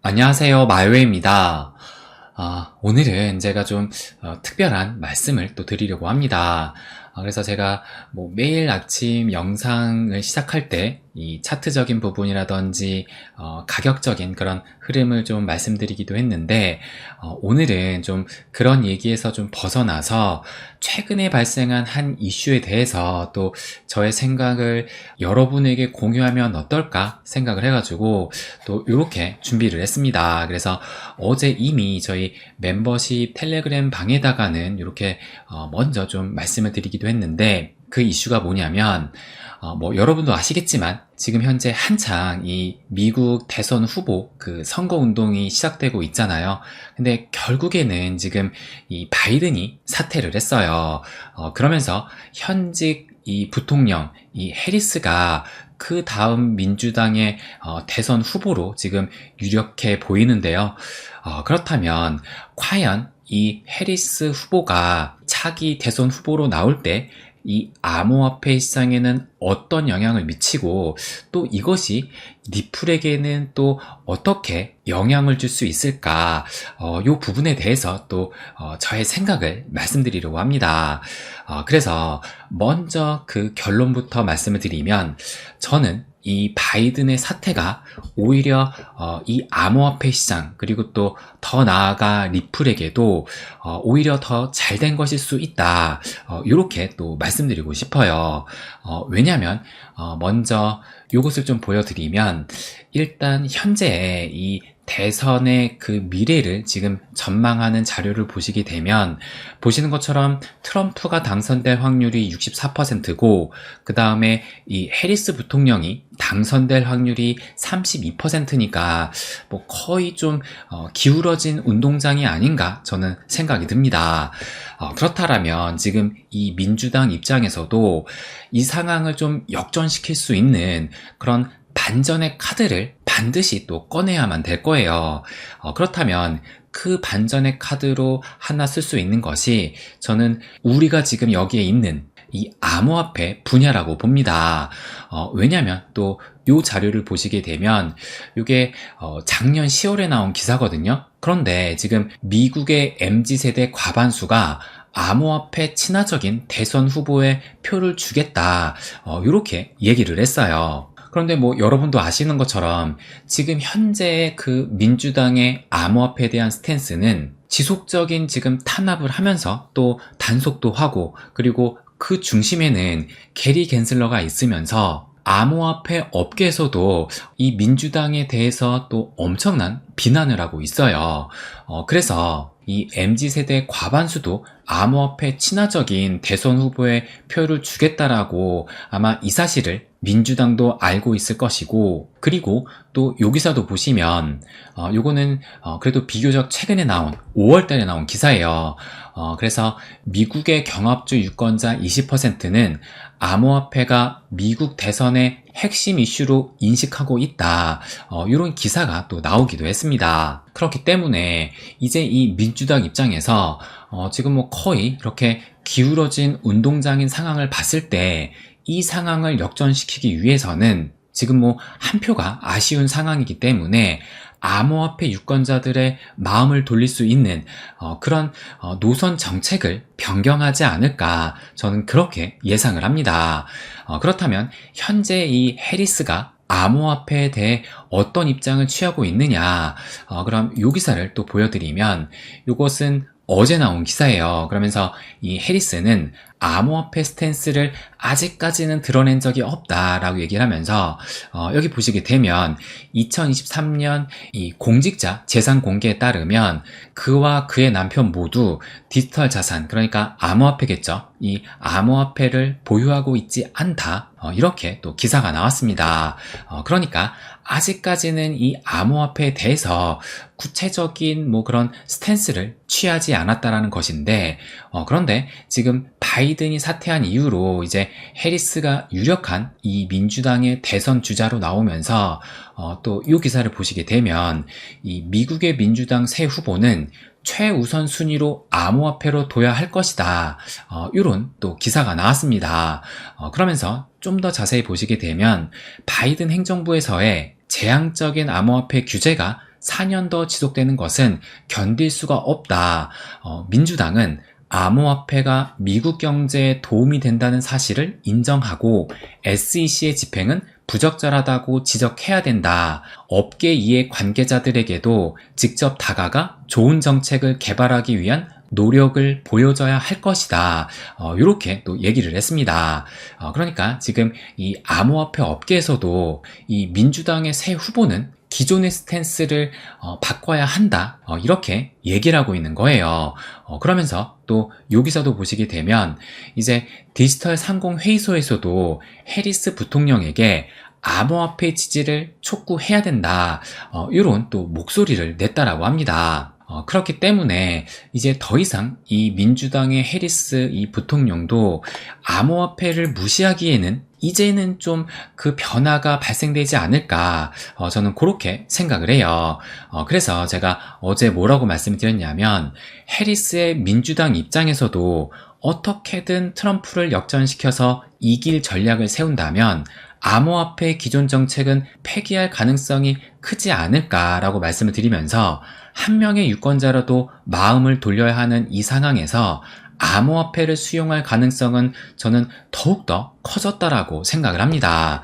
안녕하세요. 마요회입니다. 오늘은 제가 좀 특별한 말씀을 또 드리려고 합니다. 그래서 제가 매일 아침 영상을 시작할 때 이 차트적인 부분이라든지 가격적인 그런 흐름을 좀 말씀드리기도 했는데, 오늘은 좀 그런 얘기에서 좀 벗어나서 최근에 발생한 한 이슈에 대해서 또 저의 생각을 여러분에게 공유하면 어떨까 생각을 해가지고 또 이렇게 준비를 했습니다. 그래서 어제 이미 저희 멤버십 텔레그램 방에다가는 이렇게 먼저 좀 말씀을 드리기도 했는데, 그 이슈가 뭐냐면 여러분도 아시겠지만 지금 현재 한창 이 미국 대선 후보 그 선거 운동이 시작되고 있잖아요. 근데 결국에는 지금 이 바이든이 사퇴를 했어요. 그러면서 현직 이 부통령 이 해리스가 그 다음 민주당의 대선 후보로 지금 유력해 보이는데요. 그렇다면 과연 이 해리스 후보가 차기 대선 후보로 나올 때 이 암호화폐 시장에는 어떤 영향을 미치고, 또 이것이 리플에게는 또 어떻게 영향을 줄 수 있을까, 이 부분에 대해서 또 저의 생각을 말씀드리려고 합니다. 그래서 먼저 그 결론부터 말씀을 드리면, 저는 이 바이든의 사태가 오히려 이 암호화폐 시장, 그리고 또 더 나아가 리플에게도 오히려 더 잘된 것일 수 있다, 이렇게 또 말씀드리고 싶어요. 왜냐하면 먼저 이것을 좀 보여드리면, 일단 현재 이 대선의 그 미래를 지금 전망하는 자료를 보시게 되면, 보시는 것처럼 트럼프가 당선될 확률이 64%고, 그 다음에 이 해리스 부통령이 당선될 확률이 32%니까 거의 좀 기울어진 운동장이 아닌가 저는 생각이 듭니다. 그렇다면 지금 이 민주당 입장에서도 이 상황을 좀 역전시킬 수 있는 그런 반전의 카드를 반드시 또 꺼내야만 될 거예요. 그렇다면 그 반전의 카드로 하나 쓸 수 있는 것이, 저는 우리가 지금 여기에 있는 이 암호화폐 분야라고 봅니다. 왜냐면 또 이 자료를 보시게 되면 이게 작년 10월에 나온 기사거든요. 그런데 지금 미국의 MZ세대 과반수가 암호화폐 친화적인 대선 후보에 표를 주겠다, 이렇게 얘기를 했어요. 그런데 여러분도 아시는 것처럼 지금 현재의 그 민주당의 암호화폐에 대한 스탠스는 지속적인 지금 탄압을 하면서 또 단속도 하고, 그리고 그 중심에는 게리 갠슬러가 있으면서 암호화폐 업계에서도 이 민주당에 대해서 또 엄청난 비난을 하고 있어요. 그래서 이 MZ세대 과반수도 암호화폐 친화적인 대선 후보에 표를 주겠다라고, 아마 이 사실을 민주당도 알고 있을 것이고, 그리고 또 요 기사도 보시면 요거는 그래도 비교적 최근에 나온 5월 달에 나온 기사예요. 그래서 미국의 경합주 유권자 20%는 암호화폐가 미국 대선의 핵심 이슈로 인식하고 있다, 이런 기사가 또 나오기도 했습니다. 그렇기 때문에 이제 이 민주당 입장에서 지금 거의 이렇게 기울어진 운동장인 상황을 봤을 때, 이 상황을 역전시키기 위해서는 지금 한 표가 아쉬운 상황이기 때문에 암호화폐 유권자들의 마음을 돌릴 수 있는 그런 노선 정책을 변경하지 않을까, 저는 그렇게 예상을 합니다. 그렇다면 현재 이 해리스가 암호화폐에 대해 어떤 입장을 취하고 있느냐, 그럼 이 기사를 또 보여드리면, 이것은 어제 나온 기사예요. 그러면서 이 해리스는 암호화폐 스탠스를 아직까지는 드러낸 적이 없다라고 얘기를 하면서, 여기 보시게 되면 2023년 이 공직자 재산 공개에 따르면 그와 그의 남편 모두 디지털 자산, 그러니까 암호화폐겠죠, 이 암호화폐를 보유하고 있지 않다, 이렇게 또 기사가 나왔습니다. 그러니까 아직까지는 이 암호화폐에 대해서 구체적인 그런 스탠스를 취하지 않았다라는 것인데, 그런데 지금 바이든이 사퇴한 이후로 이제 해리스가 유력한 이 민주당의 대선 주자로 나오면서 또 이 기사를 보시게 되면, 이 미국의 민주당 새 후보는 최우선 순위로 암호화폐로 둬야 할 것이다, 이런 또 기사가 나왔습니다. 그러면서 좀 더 자세히 보시게 되면 바이든 행정부에서의 제한적인 암호화폐 규제가 4년 더 지속되는 것은 견딜 수가 없다. 민주당은 암호화폐가 미국 경제에 도움이 된다는 사실을 인정하고 SEC의 집행은 부적절하다고 지적해야 된다. 업계 이해 관계자들에게도 직접 다가가 좋은 정책을 개발하기 위한 노력을 보여줘야 할 것이다. 이렇게 또 얘기를 했습니다. 그러니까 지금 이 암호화폐 업계에서도 이 민주당의 새 후보는 기존의 스탠스를 바꿔야 한다. 이렇게 얘기를 하고 있는 거예요. 그러면서 또 여기서도 보시게 되면 이제 디지털 상공회의소에서도 해리스 부통령에게 암호화폐 지지를 촉구해야 된다. 이런 또 목소리를 냈다라고 합니다. 그렇기 때문에 이제 더 이상 이 민주당의 해리스 이 부통령도 암호화폐를 무시하기에는 이제는 좀 그 변화가 발생되지 않을까, 저는 그렇게 생각을 해요. 그래서 제가 어제 뭐라고 말씀드렸냐면 해리스의 민주당 입장에서도 어떻게든 트럼프를 역전시켜서 이길 전략을 세운다면 암호화폐 기존 정책은 폐기할 가능성이 크지 않을까라고 말씀을 드리면서 한 명의 유권자라도 마음을 돌려야 하는 이 상황에서 암호화폐를 수용할 가능성은 저는 더욱더 커졌다라고 생각을 합니다.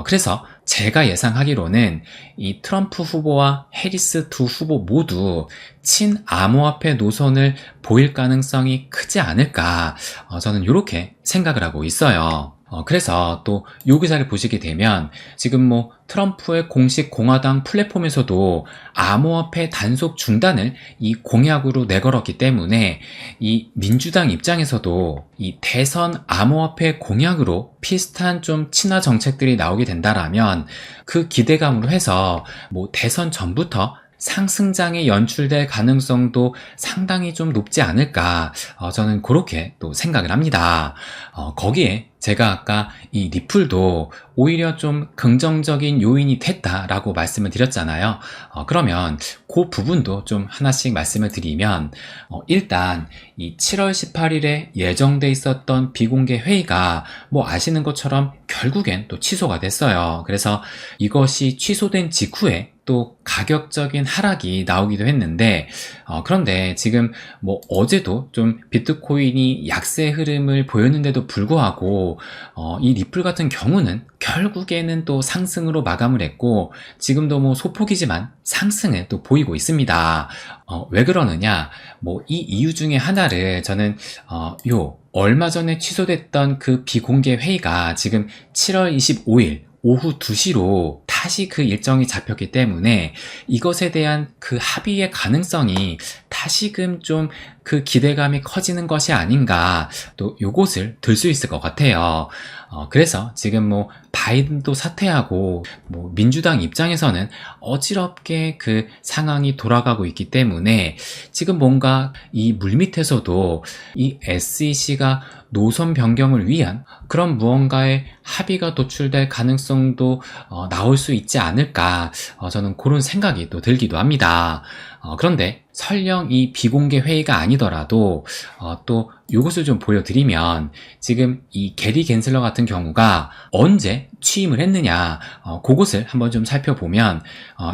그래서 제가 예상하기로는 이 트럼프 후보와 해리스 두 후보 모두 친암호화폐 노선을 보일 가능성이 크지 않을까, 저는 이렇게 생각을 하고 있어요. 그래서 또 요 기사를 보시게 되면 지금 뭐 트럼프의 공식 공화당 플랫폼에서도 암호화폐 단속 중단을 이 공약으로 내걸었기 때문에 이 민주당 입장에서도 이 대선 암호화폐 공약으로 비슷한 좀 친화 정책들이 나오게 된다라면 그 기대감으로 해서 뭐 대선 전부터 상승장에 연출될 가능성도 상당히 좀 높지 않을까, 저는 그렇게 또 생각을 합니다. 거기에 제가 아까 이 리플도 오히려 좀 긍정적인 요인이 됐다라고 말씀을 드렸잖아요. 그러면 그 부분도 좀 하나씩 말씀을 드리면, 일단 이 7월 18일에 예정돼 있었던 비공개 회의가 뭐 아시는 것처럼 결국엔 또 취소가 됐어요. 그래서 이것이 취소된 직후에 또 가격적인 하락이 나오기도 했는데, 그런데 지금 뭐 어제도 좀 비트코인이 약세 흐름을 보였는데도 불구하고 이 리플 같은 경우는 결국에는 또 상승으로 마감을 했고 지금도 뭐 소폭이지만 상승을 또 보이고 있습니다. 왜 그러느냐, 뭐 이 이유 중에 하나를 저는 얼마 전에 취소됐던 그 비공개 회의가 지금 7월 25일 오후 2시로 다시 그 일정이 잡혔기 때문에 이것에 대한 그 합의의 가능성이 다시금 좀 그 기대감이 커지는 것이 아닌가, 또 요것을 들 수 있을 것 같아요. 그래서 지금 뭐 바이든도 사퇴하고 뭐 민주당 입장에서는 어지럽게 그 상황이 돌아가고 있기 때문에 지금 뭔가 이 물밑에서도 이 SEC가 노선 변경을 위한 그런 무언가의 합의가 도출될 가능성도 나올 수 있지 않을까, 저는 그런 생각이 또 들기도 합니다. 그런데 설령 이 비공개 회의가 아니더라도 또 이것을 좀 보여드리면 지금 이 게리 겐슬러 같은 경우가 언제 취임을 했느냐, 그것을 한번 좀 살펴보면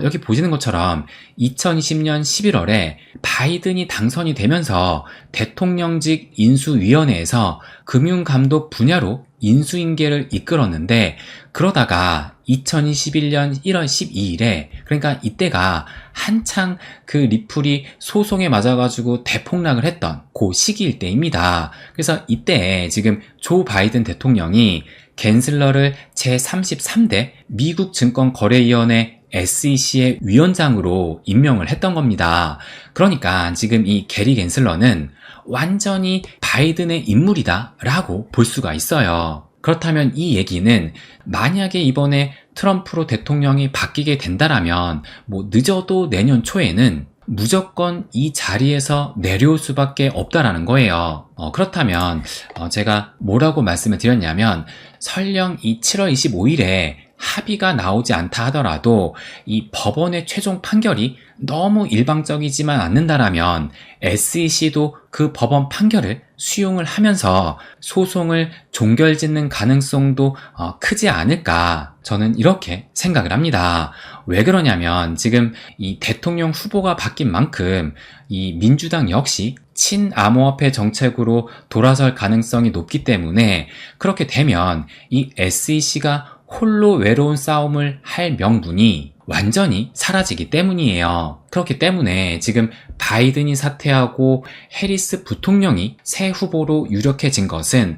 여기 보시는 것처럼 2020년 11월에 바이든이 당선이 되면서 대통령직 인수위원회에서 금융감독 분야로 인수인계를 이끌었는데, 그러다가 2021년 1월 12일에, 그러니까 이때가 한창 그 리플이 소송에 맞아가지고 대폭락을 했던 그 시기일 때입니다. 그래서 이때 지금 조 바이든 대통령이 겐슬러를 제33대 미국 증권거래위원회 SEC의 위원장으로 임명을 했던 겁니다. 그러니까 지금 이 게리 겐슬러는 완전히 바이든의 인물이다 라고 볼 수가 있어요. 그렇다면 이 얘기는 만약에 이번에 트럼프로 대통령이 바뀌게 된다라면 뭐 늦어도 내년 초에는 무조건 이 자리에서 내려올 수밖에 없다라는 거예요. 그렇다면 제가 뭐라고 말씀을 드렸냐면 설령 이 7월 25일에 합의가 나오지 않다 하더라도 이 법원의 최종 판결이 너무 일방적이지만 않는다라면 SEC도 그 법원 판결을 수용을 하면서 소송을 종결짓는 가능성도 크지 않을까, 저는 이렇게 생각을 합니다. 왜 그러냐면 지금 이 대통령 후보가 바뀐 만큼 이 민주당 역시 친암호화폐 정책으로 돌아설 가능성이 높기 때문에, 그렇게 되면 이 SEC가 홀로 외로운 싸움을 할 명분이 완전히 사라지기 때문이에요. 그렇기 때문에 지금 바이든이 사퇴하고 해리스 부통령이 새 후보로 유력해진 것은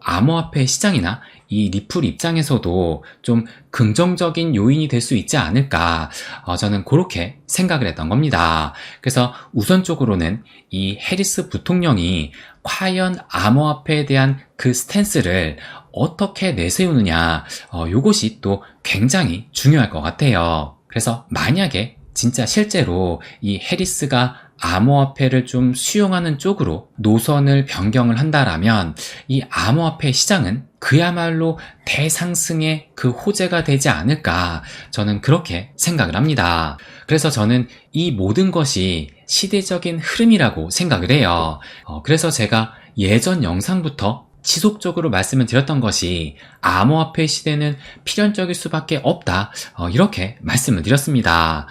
암호화폐 시장이나 이 리플 입장에서도 좀 긍정적인 요인이 될 수 있지 않을까, 저는 그렇게 생각을 했던 겁니다. 그래서 우선적으로는 이 해리스 부통령이 과연 암호화폐에 대한 그 스탠스를 어떻게 내세우느냐, 요것이 또 굉장히 중요할 것 같아요. 그래서 만약에 진짜 실제로 이 해리스가 암호화폐를 좀 수용하는 쪽으로 노선을 변경을 한다라면 이 암호화폐 시장은 그야말로 대상승의 그 호재가 되지 않을까, 저는 그렇게 생각을 합니다. 그래서 저는 이 모든 것이 시대적인 흐름이라고 생각을 해요. 그래서 제가 예전 영상부터 지속적으로 말씀을 드렸던 것이 암호화폐 시대는 필연적일 수밖에 없다, 이렇게 말씀을 드렸습니다.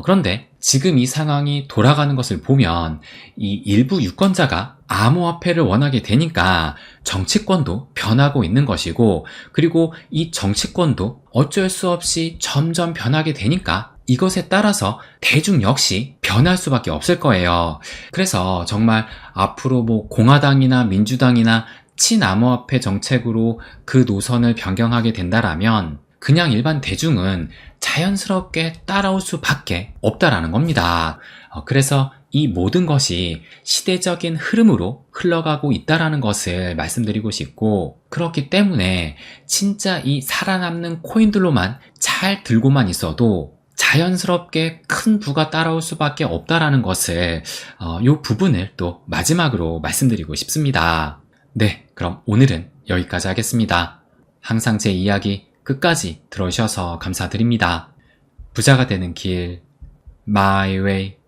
그런데 지금 이 상황이 돌아가는 것을 보면 이 일부 유권자가 암호화폐를 원하게 되니까 정치권도 변하고 있는 것이고, 그리고 이 정치권도 어쩔 수 없이 점점 변하게 되니까 이것에 따라서 대중 역시 변할 수밖에 없을 거예요. 그래서 정말 앞으로 공화당이나 민주당이나 친암호화폐 정책으로 그 노선을 변경하게 된다라면 그냥 일반 대중은 자연스럽게 따라올 수밖에 없다라는 겁니다. 그래서 이 모든 것이 시대적인 흐름으로 흘러가고 있다라는 것을 말씀드리고 싶고, 그렇기 때문에 진짜 이 살아남는 코인들로만 잘 들고만 있어도 자연스럽게 큰 부가 따라올 수밖에 없다라는 것을 이 부분을 또 마지막으로 말씀드리고 싶습니다. 네, 그럼 오늘은 여기까지 하겠습니다. 항상 제 이야기 끝까지 들어주셔서 감사드립니다. 부자가 되는 길, My Way.